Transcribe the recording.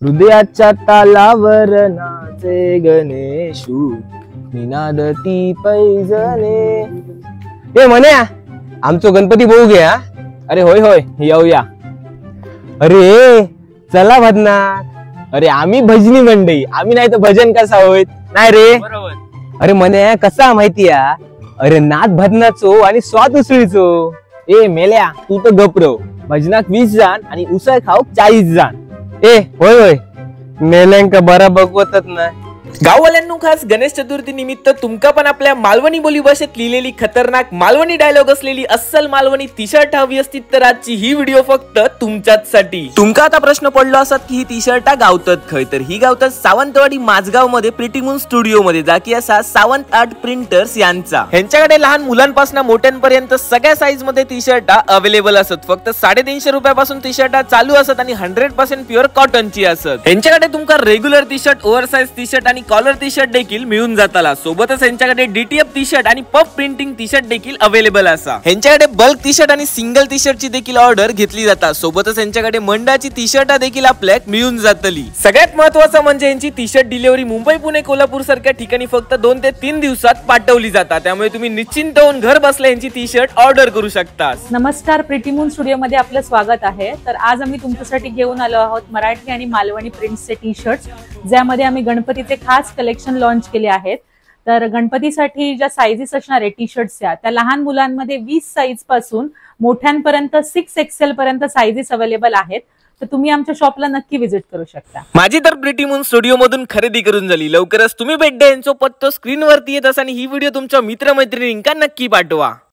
हृदयाच्या तालावर नाचे गणेशू, निनादती पैजणे। ए म्हण्या, आमचो गणपती बघू घ्या। अरे होय होय, येऊया। अरे चला भजनात। अरे आम्ही भजनी मंडई, आम्ही नाही तर भजन कसा होईत नाही रे। अरे म्हणे कसा माहितीया, अरे नाद भजनाचो आणि स्वाद उसळीचो। ए मेल्या, तू तर गपरो, भजनाक 20 जण आणि उसळ खाऊक 40 जण। ए होय होय, मेल्यांका बरा बघवतच नाही। गाववाल्यांनो, खास गणेश चतुर्थी निमित्त तुमका पण आपल्या मालवणी बोली भाषेत लिहिलेली खतरनाक मालवणी डायलॉग असलेली अस्सल मालवणी टी शर्ट हवी असती तर आजची ही व्हिडिओ फक्त तुमच्याचसाठी। तुमका आता प्रश्न पडलो असत की ही टी शर्ट गावतात खय, तर ही गावतात सावंतवाडी माझगाव मध्ये प्रिटी मून स्टुडिओ मध्ये, जाकी असा सावंत आर्ट प्रिंटर्स यांचा। ह्यांच्याकडे लहान मुलांपासून मोठ्यांपर्यंत सगळ्या साईज मध्ये टी शर्ट अवेलेबल असत। फक्त 350 रुपयापासून टी शर्ट चालू असत आणि 100% प्युअर कॉटनची असत। ह्यांच्याकडे तुमका regular T shirt, oversize T shirt आणि कॉलर टी शर्ट देखील मिळून जाताला। सोबतच यांच्याकडे डीटीएफ टी शर्ट आणि पफ प्रिंटिंग टी शर्ट देखील अवेलेबल असा। यांच्याकडे बल्क टी शर्ट आणि सिंगल टी शर्टची देखील ऑर्डर घेतली जाता। सोबतच यांच्याकडे मंडळाची टी शर्ट देखील आपल्याक मिळून जातली। सगळ्यात महत्त्वाचं म्हणजे यांची T shirt delivery Mumbai, Pune, Kolhapur सारख्या ठिकाणी फक्त 2 ते 3 दिवसात पाठवली जातात। त्यामुळे तुम्ही निश्चिंत होऊन घर बसल्या यांची टी शर्ट ऑर्डर करू शकता। नमस्कार, प्रिटी मून स्टुडिओ मध्ये आपलं स्वागत आहे। तर आज आम्ही तुमच्यासाठी घेऊन आलो आहोत मराठी आणि मालवणी प्रिंट्सचे टी शर्ट्स, ज्यामध्ये आम्ही गणपतीचे खास कलेक्शन लॉन्च केले आहेत। तर गणपतीसाठी ज्या साइजेस असणार आहे टी शर्ट्सच्या, त्या लहान मुलांमध्ये 20 साइज पासून मोठ्यांपर्यंत 6 XL पर्यंत साइजेस अवेलेबल आहेत। तर तुम्ही आमच्या शॉपला नक्की विजिट करू शकता। माझी तर प्रिटी मून स्टुडिओ मधून खरेदी करून झाली। लवकरच तुम्ही भेट द्या, यांचा पत्ता स्क्रीन वरती येत असा आणि ही व्हिडिओ तुमच्या मित्रमैत्रिणींना नक्की पाठवा।